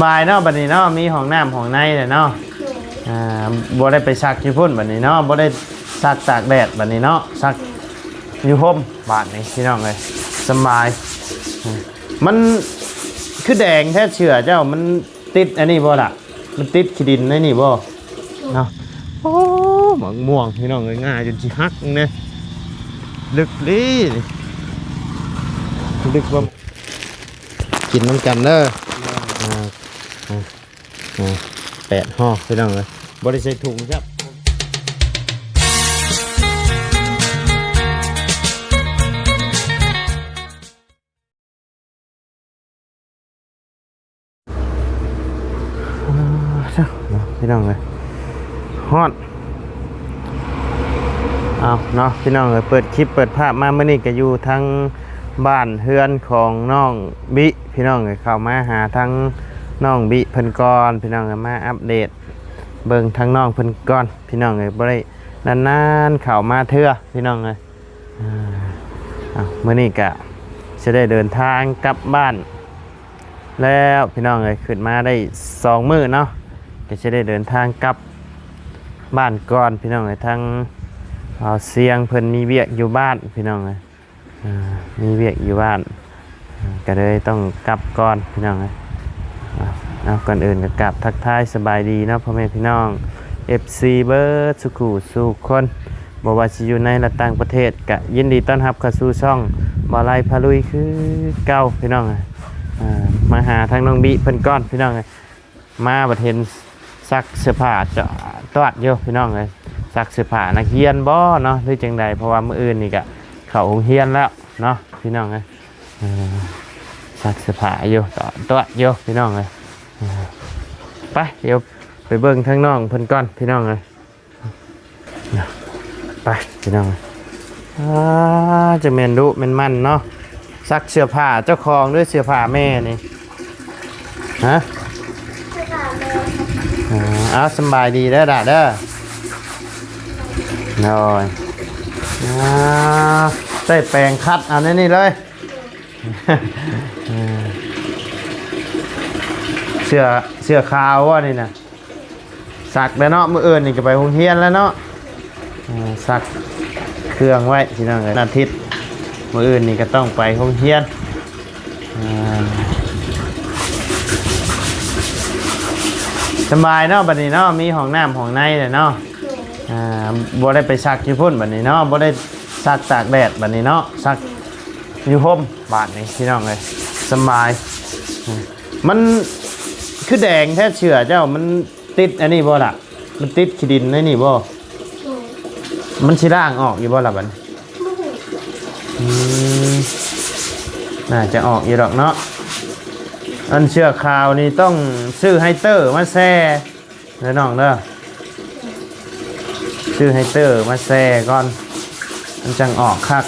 บายเนาะบัดนี้เนาะมีห้องน้ำห้องในเลยเนาะบ่ได้ไปซักอยู่พุ่นบัดนี้เนาะบ่ได้ซักตากแดดบัดนี้เนาะซักอยู่ห่มบาดนี้พี่น้องเลยสบายมันคือแดงแท้เชื่อเจ้ามันติดอันนี้บ่ล่ะมันติดขี้ดินในนี่บ่เนาะโอ้หมองม่วงพี่น้องเลยง่ายจนสิฮักเนี่ยลึกลีลึกว่ากินน้ำกันเด้อ8 ห่อพี่น้องเลยบ่ได้ใส่ถุงครับพี่น้องเลยฮอดเอาเนาะพี่น้องเลยเปิดคลิปเปิดภาพมาเมื่อนี้ก็อยู่ทั้งบ้านเฮือนของน้องบิพี่น้องเลยเข้ามาหาทั้งน้องบิเพิ่นก่อนพี่น้องเลยมาอัปเดตเบิ่งทั้งน้องเพิ่นก่อนพี่น้องเลยบ่ได้นานๆเข้ามาเทื่อพี่น้องเลยเมื่อนี้ก็จะได้เดินทางกลับบ้านแล้วพี่น้องเลยขึ้นมาได้2 มื้อเนาะก็จะได้เดินทางกลับบ้านก่อนพี่น้องเลยทั้งเสียงเพิ่นมีเวียกอยู่บ้านพี่น้องเลยมีเวียกอยู่บ้านก็เลยต้องกลับก่อนพี่น้องเลยก่อนอื่นก็กลับทักทายสบายดีเนาะพ่อแม่พี่น้อง FC เบิร์ดสุขุสุขคนบ่ว่าสิอยู่ในและต่างประเทศก็ยินดีต้อนรับเข้าสู่ช่องบ่ไล่พาลุยคือเก่าพี่น้องมาหาทางน้องบิเพิ่นก่อนพี่น้องเลยมาบัดเห็นซักเสื้อผ้าจะตอดอยู่พี่น้องเลยซักเสื้อผ้านักเรียนบ่เนาะหรือจังใดเพราะว่ามื้ออื่นนี่ก็เข้าโรงเรียนแล้วเนาะพี่น้องเลยซักเสื้อผ้าอยู่ตอดอยู่พี่น้องเลยไปเดี๋ยวไปเบิ่งทางน้องเพิ่นก่อนพี่น้องเลยไปพี่น้องจะแม่นดุแม่นมันเนาะซักเสื้อผ้าเจ้าของด้วยเสื้อผ้าแม่นี่ฮะเอาสบายดีเด้อด่าเด้อหน่อยใส่แปรงคัดอันนี้เลยเสื้อขาวว่านี่นะสักแล้วเนาะมื้ออื่นนี่ก็ไปโรงเรียนแล้วเนาะสักเครื่องไว้ที่นั่นเลยอาทิตย์มื้ออื่นนี่ก็ต้องไปโรงเรียนสบายเนาะบัดนี้เนาะมีห้องน้ำห้องในเลยเนาะบ่ได้ไปซักอยู่พุ่นบัดนี้เนาะบ่ได้ซักตากแดดบัดนี้เนาะซักอยู่ห่มบาดนี้พี่น้องเลยสบายมันคือแดงแท้เชื่อเจ้ามันติดอันนี้บ่ล่ะมันติดขี้ดินในนี่บ่มันสิล้างออกอยู่บ่ล่ะบัดน่าจะออกอยู่ดอกเนาะอันเชือกขาวนี่ต้องซื้อไฮเตอร์มาแซ่แล้วน้องเด้อซื้อไฮเตอร์มาแซ่ก่อนมันจังออกคัก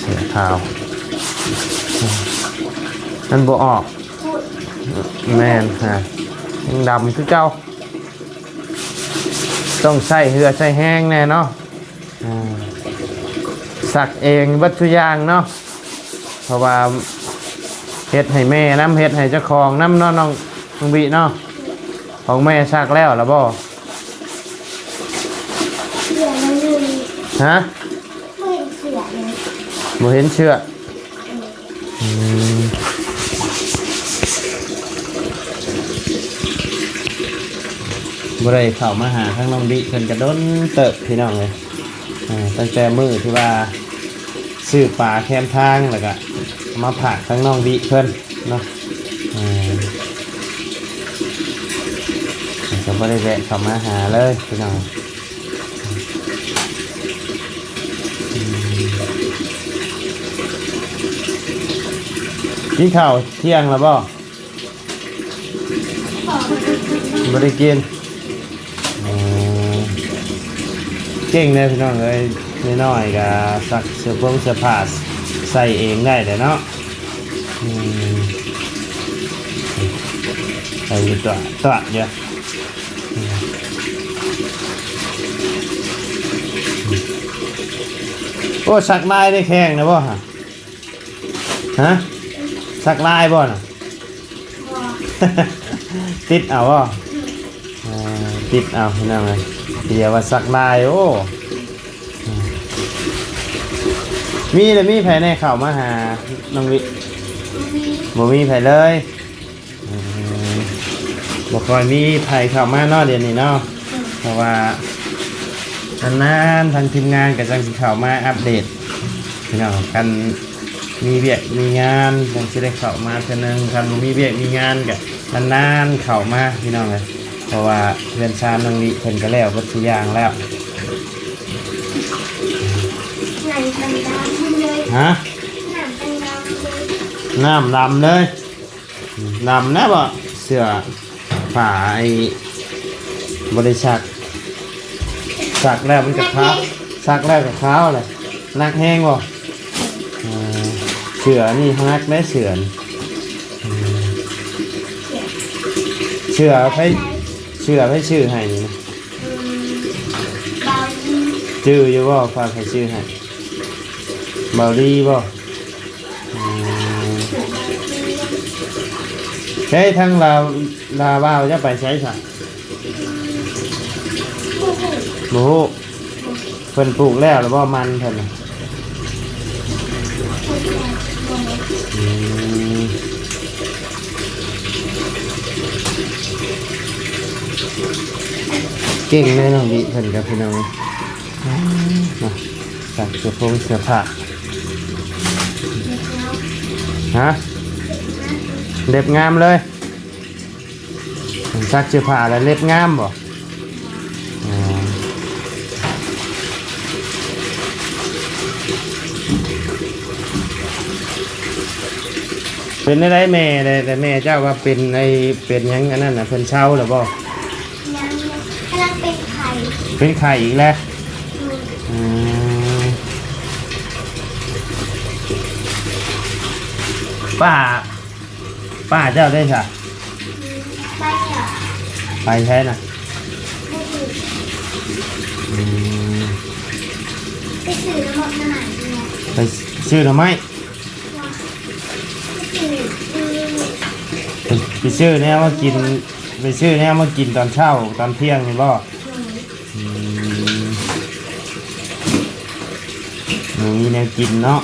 เชือกขาวมันบ่ออกแม่นฮะยังดำคือเก่าต้องใส่เหือใส่แห้งแน่เนาะสักเองวัตถุยางเนาะเพราะว่าเฮ็ดให้แม่น้ำเฮ็ดให้เจ้าของน้ำน้องบีเนาะของแม่ซักแล้วล่ะบ่ฮะบ่เห็นเชือกบ่ได้เข้ามาหาทางน้องบีเพิ่นกระโดนเติบพี่น้องเลยตั้งแต่มื้อที่ว่าซื้อปลาแคมทางแล้วก็มาผักทั้งน้องบิเพิ่นเนาะก็ไม่ได้แวะเข้ามาหาเลยพี่น้องกินข้าวเที่ยงแล้วบ่ไม่ได้กินเก่งเลยพี่น้องเลยน้อยๆก็สักเสื้อผ้าใส่เองได้เดี๋ยวเนาะใส่ตัวเยอะโอ้สักลายได้แข็งนะบ่ฮะสักลายบ่น่ะ ติดเอาบ่ติดเอาพี่น้องเลยเดี๋ยวว่าสักลายโอ้มีเลยมีไผในเข้ามาหาน้องวิบ่มีไผเลยบ่ค่อยมีไผเข้ามาเนาะเดี๋ยวนี้เนาะเพราะว่านานๆทางทีมงานก็จังสิเข้ามาอัปเดตพี่น้องกันมีเวียกมีงานจังสิได้เข้ามาเทื่อนึงคันบ่มีเวียกมีงานก็นานๆเข้ามาพี่น้องเลยเพราะว่าเรือนชานน้องวิเพิ่นก็แล้วเบิดทุกอย่างแล้วฮะน้ำดำเลยดำนะบ่เสื้อผ้าไอ้บริษัทสักแล้วมันกับขาวสักแล้วกับขาวเลยนักแห้งบ่เสื้อนี่นักได้เสื้อเสื้อให้ชื่อให้นี่นะชื่ออยู่บ่ฝากให้ชื่อให้เบาดีบ่ใช้ทั้งลาบ่าวจะไปใช้สักโอ้โหเพิ่นปลูกแล้วหรือว่ามันเพิ่นน่ะเก่งเลยน้องดิเพิ่นกับพี่น้องสักเสื้อผงเสื้อผ้าฮะเล็บงามเลยสักเสื้อผ้าแล้วเล็บงามบ่เป็นอะไรแม่แต่แม่เจ้าว่าเป็นไอเป็นยังอันนั้นน่ะเพิ่นเช่าหรือบ่ยังกำลังเป็นไข่ เป็นไข่อีกแล้วป้าเจ้าได้ค่ะไปเหรอไปใช่น่ะไม่ถึงไปซื้อน้ำมันมาหน่อยเนี่ยไปซื้อทำไมไปซื้อเนี่ยมากินไปซื้อเนี่ยมากินตอนเช้าตอนเที่ยงนี่บ่มีแนวกินเนาะ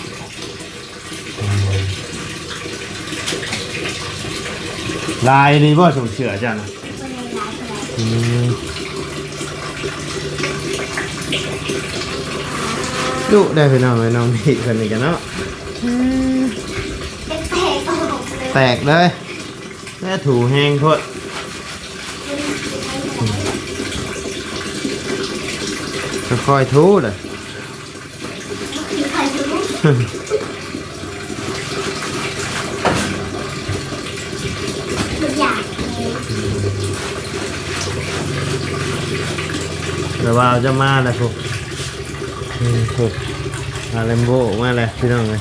ลายนี่บ่ส่งเสือจ้ะนะดุได้ไปน้องนี่คนนี้กันเนาะแตกเลยแม่ถูแห้งโคตรค่อยๆทูเลยเดี๋ยวว่าจะมาเลยพวกมาเลมโบมาเลยพี่น้องเลย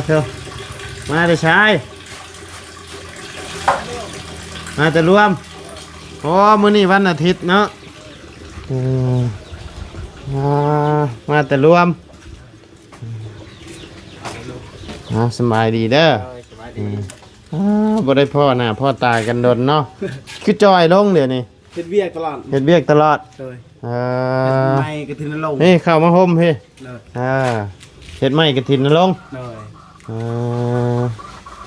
เถอะมาเดี๋ยวชายมาจะรวมโอ้มื้อนี้วันอาทิตย์เนาะมาแต่รวมสบายดีเด้อบ่ได้พ่อหน้าพ่อตากันดนเนาะคือจอยลงเดี๋ยวนี้เฮ็ดเวียกตลอดเฮ็ดเวียกตลอดเลยไม่กระทินลงนี่เข้ามาห่มพี่เฮ็ดไม้กระทินลงเลย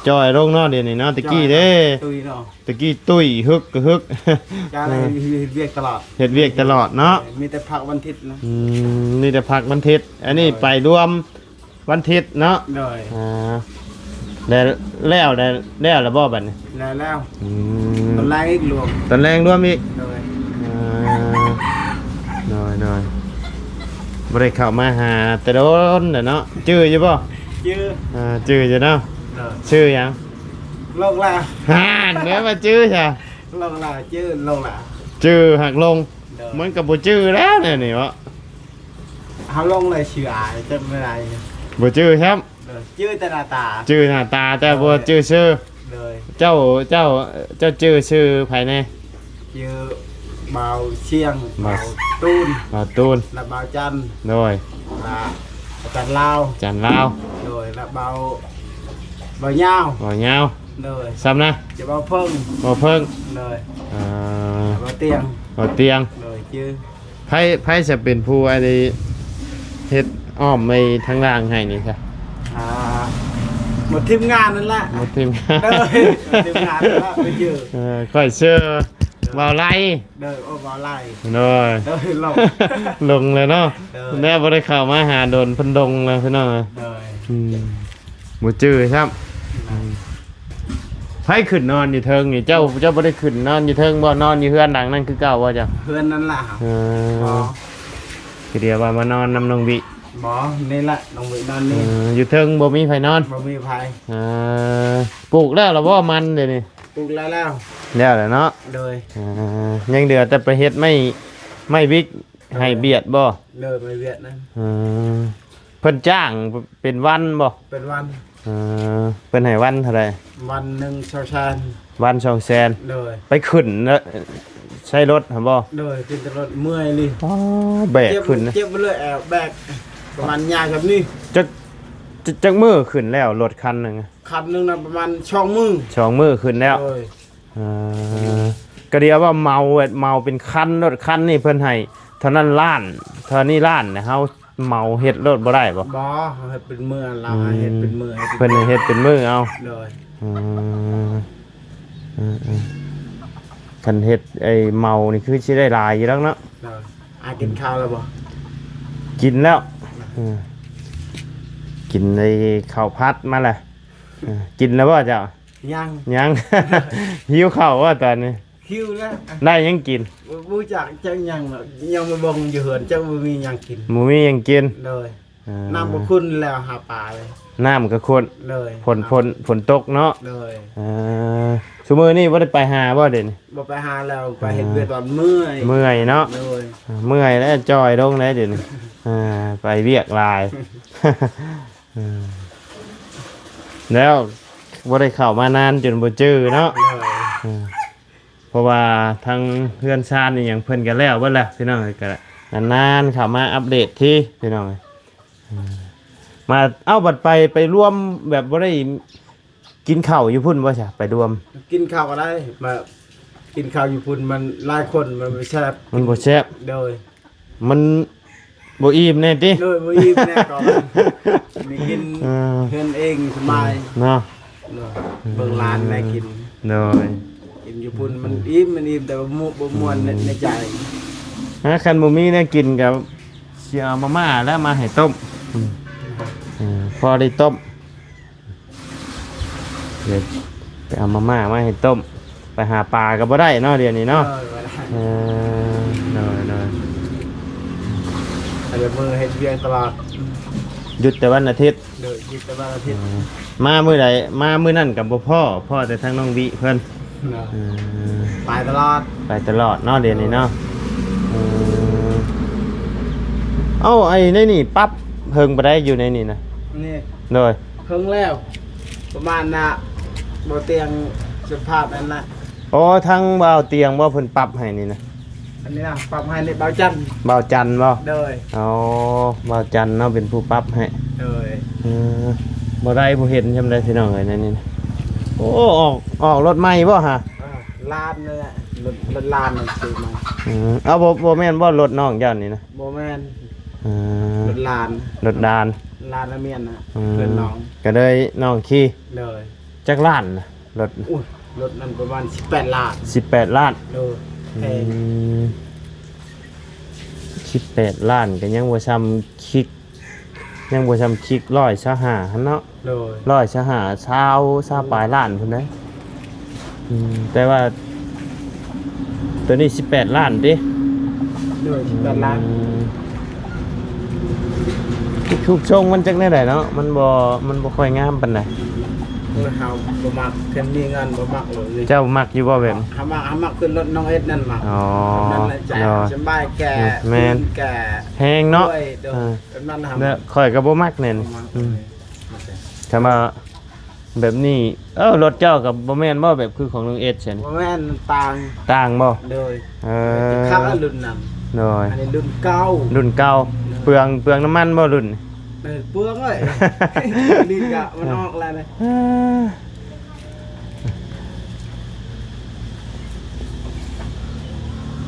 จอยลงเนาะเดี๋ยวนี้เนาะตะกี้เด้ตุ้ยเนาะตะกี้ตุ้ยฮึกก็ฮึกการเฮ็ดเวียกตลอดเฮ็ดเวียกตลอดเนาะมีแต่พักวันอาทิตย์นะนี่แต่พักวันอาทิตย์อันนี้ไปรวมวันอาทิตย์เนาะเลยแล้วแล้วบ่บัดนี้แล้วตอนแรกอีกรวมตอนแรงรวมอีกเลยน้อยบ่ได้เข้ามาหาแต่โดนเนาะชื่ออยู่บ่ชื่ออยู่เนาะชื่อยังลงละเนื้อมาชื่อใช่ลงละชื่อลงละชื่อหักลงเหมือนกับบ่ชื่อแล้วเนี่ยนี่วะหักลงเลยชื่ออะไรจำไม่ได้บ่ชื่อครับชื่อแต่หน้าตาชื่อหน้าตาแต่บ่ชื่อชื่อเลยเจ้าชื่อไผแน่ชื่อเบาเชียงเบาตูนและเบาจันโดยจันลาวโดยและเบาเงา เลย ซ้ำนะ จะบ่เพิ่ง บ่เพิ่ง เลย อ่า บ่เตียง บ่เตียง เลยชื่อ ไผจะเป็นผู้อันนี้เฮ็ดอ้อมไปทางล่างให้นี่ค่ะ หมดทีมงานนั่นแหละ หมดทีมงาน เลยหมดทีมงานนั่นแหละไปเจอ ค่อยเชื่อบ่าวไล่ เดินโอ้บ่ไล่ น้อย เดินลง ลงเลยเนาะ เออ แม่บ่ได้เข้ามาหาโดนเพิ่นดงแล้วพี่น้อง เดิน บ่จื้อครับไผขึ้นนอนอยู่เทิงนี่เจ้าบ่ได้ขึ้นนอนอยู่เทิงบ่นอนอยู่เฮือนหลังนั่นคือเก่าบ่จ้ะ เพื่อนนั่นแหละ เอ บ่ อคือเดียวว่ามานอนนำน้องบิ บ่นี่แหละน้องวินอน เอ นี่ อยู่เทิงบ่มีไผนอน บ่มีภัย ปลูกแล้วล่ะบ่มันเดี๋ยวนี้ ปลูกแล้ว แล้วแหละเนาะ เลย ยังเดือแต่ไปเฮ็ดไม่บิ๊กให้เบียดบ่ เลยไม่เวียดนะ เพิ่นจ้างเป็นวันบ่ เป็นวัน เพิ่นให้วันเท่าไหร่ วันหนึ่งชาวชาน วัน200,000 เลย ไปขึ้นแล้วใช้รถหั่นบ่ เลยกินแตลอดเมื่อยเลย อ๋อแบกขึ้นนะ เจ็บไปเลยแอบแบกประมาณยาแบบนี้ จักมือขึ้นแล้วรถคันหนึง คันหนึงนะประมาณช่องมือ 2มือขึ้นแล้ว เลย ก็เดียวว่าเมาเป็นคันรถคันนี่เพิ่นให้เท่านั้นล้านเท่านี้ล้านนะเฮาเมาเฮ็ดรถบ่ได้บ่ บ่ให้เป็นมือเราให้เฮ็ดเป็นมือให้ เพิ่นให้เฮ็ดเป็นมือเอา เลย คันเฮ็ดไอ้เมานี่คือสิได้หลายอยู่แล้วเนาะ เลยกินข้าวแล้วบ่ กินแล้วกินไอ้ข้าวผัดมาแหละกินแล้วบ่เจ้า ยัง ยัง หิวข้าวว่าตอนนี้ คิวแล้ว ได้ยังกิน บ่จักจังยังยังมาบ่งอยู่เหินจังบ่มีหยังกิน หมูมียังกิน เลยน้ำบ่คุ้นแล้วหาปลาเลย น้ำก็คน เลย ฝนตกเนาะ เลย ซุมื้อนี้บ่ได้ไปหาบ่เด่น บ่ไปหาแล้วไปเฮ็ดเวียดตอนเมื่อย เมื่อยเนาะ เลย เมื่อยแล้วจอยลงได้เด่นไปเวียกหลาย แล้วบ่ได้เข้ามานานจนบ่จื้อเนาะ เลย เพราะว่าทางเพื่อนชาตินี่อย่างเพิ่นกันแล้วเบิ่แล้วพี่น้องก็นานๆเข้ามาอัปเดตที่พี่น้องมาเอาบัดไปร่วมแบบบ่ได้กินข้าวอยู่พุ่นบ่ใช่ไปรวม กินข้าวก็ได้มากินข้าวอยู่พุ่นมันหลายคนมันไม่แซ่บ มันบ่แซ่บ โดย มันบ่อิ่มแน่ติ โดยบ่อิ่มแน่ก่อนมีกินเพิ่นเองสบาย เนาะ เนาะเบิ่งร้านแม่กิน โดย กินอยู่พุ่นมันอิ่มแต่ว่าบ่ม่วนในใจ คันบ่มีแน่กินก็สิเอามาม่าแล้วมาให้ต้มพอได้ต้มเดี๋ยวไปเอามาม่ามาให้ต้มไปหาปลาก็บ่ได้เนาะเดี๋ยวนี้เนาะ น้อย แต่ละมือเฮ็ดเวียงตลอด หยุดแต่วันอาทิตย์ โดยคิดแต่ว่าอาทิตย์ มามื้อใดมามื้อนั้นกับบ่พ่อแต่ทางน้องวิเพิ่น เนาะไปตลอด ไปตลอดเนาะเดี๋ยวนี้เนาะเอ้าไอ้ในนี่ปั๊บเพิ่งบ่ได้อยู่ในนี่นะ นี่ โดย เพิ่งแล้ว ประมาณน่ะบ่เตียงสภาพนั้นน่ะ อ๋อทางบ่าวเตียงบ่เพิ่นปรับให้นี่นะ อันนี้นะปรับให้ในเบาจันทร์ บ่าวจันทร์บ่ โดย อ๋อบ่าวจันทร์เนาะเป็นผู้ปรับให้ โดย บ่ได้บ่เห็นจำได้พี่น้องเอ้ยนั่นนี่นะโอ้ออกรถใหม่บ่ฮะ ลานนั่นแหละรถลานมันซื้อมา เอาบ่แม่นบ่รถน้องเจ้านี่นะ บ่แม่น ร รถลาน รถดาน ลานละเมียนนะเพื่อนน้อง ก็เลยน้องขี่ เลย จักล้านนะรถ อุ้ยรถนั้นประมาณ18ล้าน 18 ล้าน โดยแพง 18 ล้านก็ยังบ่ซ้ำคิกยังบ่ซ้ำคิก125หั่นเนาะ โดย 125ปลายล้านพุ่นเด้แต่ว่าตัวนี้18 ล้านติ โดย18ล้าน ทุกช่งมันจักได้เนาะมันบ่ค่อยงามปานใด เมื่อเฮาบ่มักเพิ่นมีเงินบ่มักเลย เจ้ามักอยู่บ่แบบ เฮามักขึ้นรถน้องเอ็ดนั่นมา อ๋อ นั่นแหละใจ เนาะ สบายแก่ แม่น แก่ แพงเนาะ ด้วยโดยเป็นมันทำ แล้วข่อยก็บ่มักแน่น บ่มัก ถ้ามาแบบนี้รถเจ้ากับบ่แม่นบ่แบบคือของลุงเอสใช่ไหม บ่แม่นต่าง ต่างบ่ โดย เอ คักอันรุ่นนั้น หน่อย อันนี้รุ่นเก่า รุ่นเก่าเปลืองน้ำมันบ่รุ่น เปลืองเอ้ย นี่กะมันออกแล้วนะ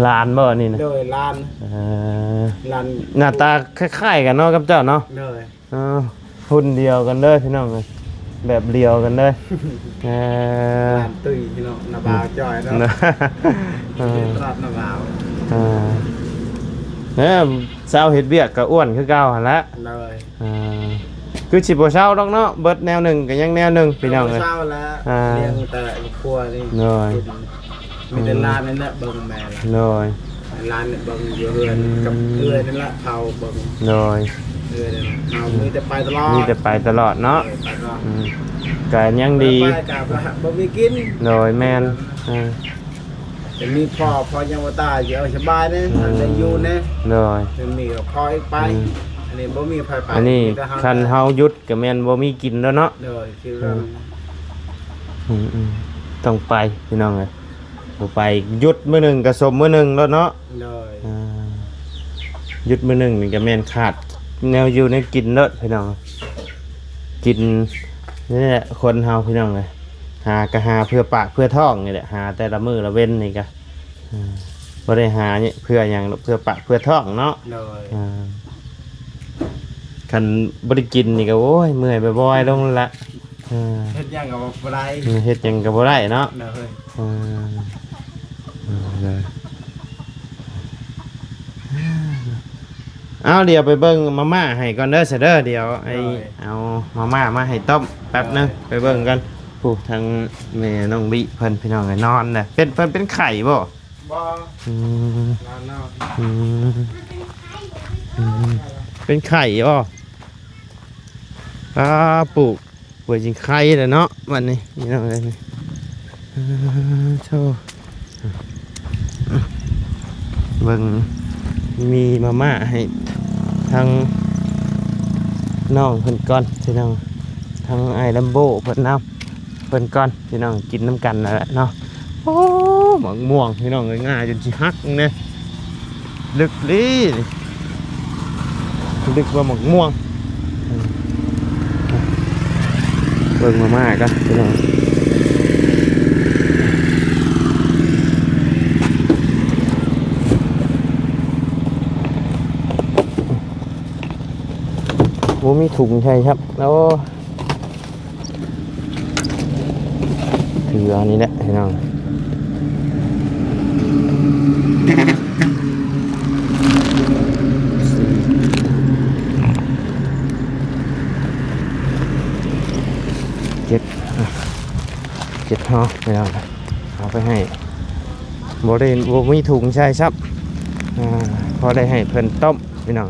หลานบ่นี่นะ โดยลาน เออ ลาน หน้าตาคล้ายๆกันเนาะกับเจ้าเนาะ โดย หุ่นเดียวกันเด้อพี่น้องเอ้ยแบบเดียวกันเด้อเออ ลานตุ้ยพี่น้องนาบาวจอยเนาะ นะเออ ตลาดนาบาว เนี่ยเช้าเฮ็ดเวียกก็อ้วนคือเก่าหั่นละ เลย คือสิบ่เช้าดอกเนาะเบิดแนวหนึงก็ยังแนวหนึงพี่น้องเอ้ย เช้าแล้วเลี้ยงแต่ครัวนี่ โดย มีแต่ลานนั่นแหละเบิ่งแม่ละ โดย ร้านเนี่ยเบิ่งอยู่เฮือนกับเอื้อยนั่นแหละเขาเบิ่ง โดย เอื้อยนั่นแหละเอามีแต่ไปตลอด มีแต่ไปตลอดเนาะ ไปตลอด ก็ยังดี ไปกับบ่มีกิน โดยแม่นา จะมีพ่อยังบ่ตายอยู่เอาสบายเด้มันได้อยู่เด้ โดย จะมีกับพ่ออีกไปอันนี้บ่มีไผไป อันนี้ มีแต่ คันเฮาหยุดก็แม่นบ่มีกินแล้วเนาะ เด้อคือเรื่อง ต้องไปพี่น้องเอ้ยบ่ไปหยุดมื้อหนึงก็สมมื้อหนึงแล้วเนาะ เด้อ หยุดมื้อหนึงนี่ก็แม่นขาดแนวอยู่ในกินเนาะพี่น้องกินนี่แหละคนเฮาพี่น้องเอ้ยหาก็หาเพื่อปากเพื่อท้องนี่แหละหาแต่ละมื้อละเว้นนี่ก็บ่ได้หาเนี่ยเพื่อหยังหรอกเพื่อปากเพื่อท้องเนาะ เด้อ คันบ่ได้กินนี่ก็โอ้ยเมื่อยบ่อยๆลงละ เฮ็ดหยังก็บ่ได้ เฮ็ดหยังก็บ่ได้เนาะ เด้อ เอาเดี๋ยวไปเบิ่งมาม่าให้ก่อนเด้อเสยเด้อเดี๋ยวไอเอามาม่ามาให้ต้มแป๊บนึงไปเบิ่งกันผู้ทางแม่น้องบิเพิ่นพี่น้องก็นอนน่ะเป็นเพิ่นเป็นไข่บ่ บ่ อืม ร้านเนาะ อืมอืมเป็นไข่บ่ปลูกป่วยจริงไข่แหละเนาะวันนี้นี่น้องเอ้ยโธ่เบิ่งมีมาม่าให้ทางน้องเพิ่นก่อนพี่น้องทางไอ้ลัมโบเพิ่นนำเพิ่นก่อนพี่น้องกินน้ำกันนั่นแหละเนาะโอ้หมองม่วงพี่น้องเอ้ยง่ายจนสิฮักเนี่ยลึกลีลึกว่าหมองม่วงเบิ่งมาม่ากันพี่น้องโอ้มีถุงใช่ครับแล้วคืออันนี้แหละพี่น้องเจ็ดห่อพี่น้องเอาไปให้โบได้โบมีถุงใช่ครับพอได้ให้เพิ่นต้มพี่น้อง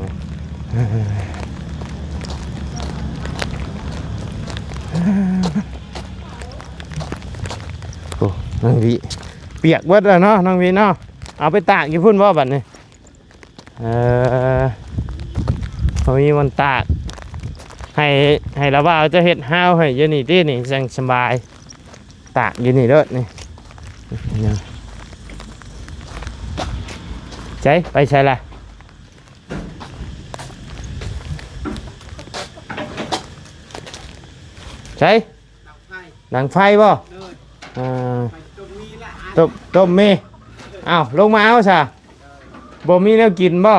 โอ้น้องวีเปียกเบิดแล้วเนาะน้องวีเนาะเอาไปตากอยู่พุ่นบ่บัดนี้เขามีวันตากให้ระบาวจะเห็ดห้าวให้เยอะนี่ที่นี่จังสบายตากอยู่นี่เด้อนี่ใจไปใช่ละใช่ดังไฟบ่ต้มมีอ้าวลงมาเอาซะบ่มีแล้วกินบ่8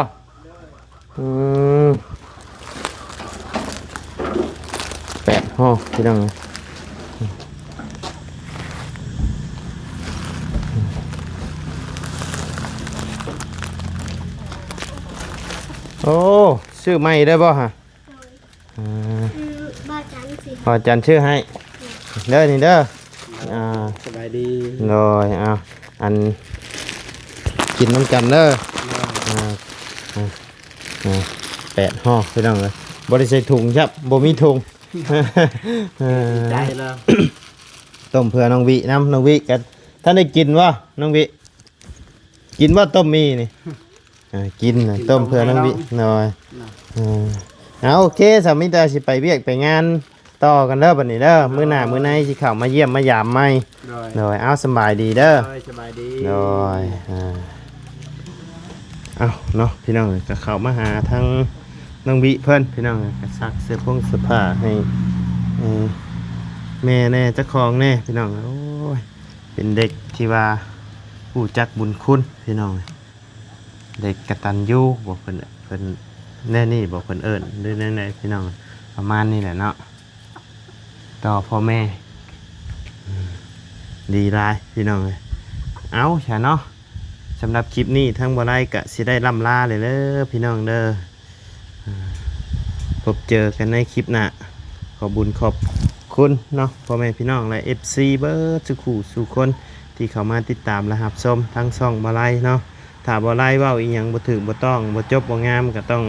ห่อพี่น้องโอ้ชื่อใหม่ได้บ่ฮะบ้าจันสิ พอจันชื่อให้เด้อนี่เด้อสบายดี เลยอันกินน้ำกันเด้อ8 ห่อพี่น้องเลยบ่ได้ใส่ถุงครับบ่มีถุงใจแล้ว ต้มเพื่อน้องวิน้ำน้องวิกันท่านได้กินวะน้องวิกินว่าต้มมีนี่กินต้มเพื่อน้องวิหน่อยเอาโอเคสามีตาสิไปเวียกไปงานต่อกันเด้อบัดนี้เด้อมื้อหน้ามื้อในสิเข้ามาเยี่ยมมายามใหม่หน่อยเอาสบายดีเด้อสบายดีหน่อยเอาเนาะพี่น้องก็เข้ามาหาทั้งน้องวิเพิ่นพี่น้องก็ซักเสื้อผงเสื้อผ้าให้แม่แน่เจ้าของแน่พี่น้องโอ้ยเป็นเด็กที่ว่าผู้จักบุญคุณพี่น้อง เด็กกตัญญูบ่เพิ่นแน่นี่บ่เพิ่นเอิ้นหรือแน่ๆพี่น้องประมาณนี้แหละเนาะต่อพ่อแม่ดีหลายพี่น้องเอ้ยเอาซะเนาะสำหรับคลิปนี้ทั้งบ่ได้ก็สิได้ล่ำลาเลยเด้อพี่น้องเด้อพบเจอกันในคลิปหน้าขอบุญขอบคุณเนาะพ่อแม่พี่น้องและ FC เบิร์ดสุขุสุคนที่เข้ามาติดตามและรับชมทั้งช่องบ่ไลเนาะถ้าบ่ไลเว้าอีหยังบ่ถูกบ่ต้องบ่จบบ่งามก็ต้อง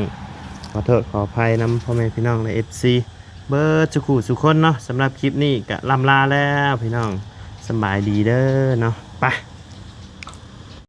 ขอโทษขออภัยนำพ่อแม่พี่น้องและ FC เบิร์ดสุขุสุคนเนาะสำหรับคลิปนี้ก็ล่ำลาแล้วพี่น้องสบายดีเด้อเนาะไป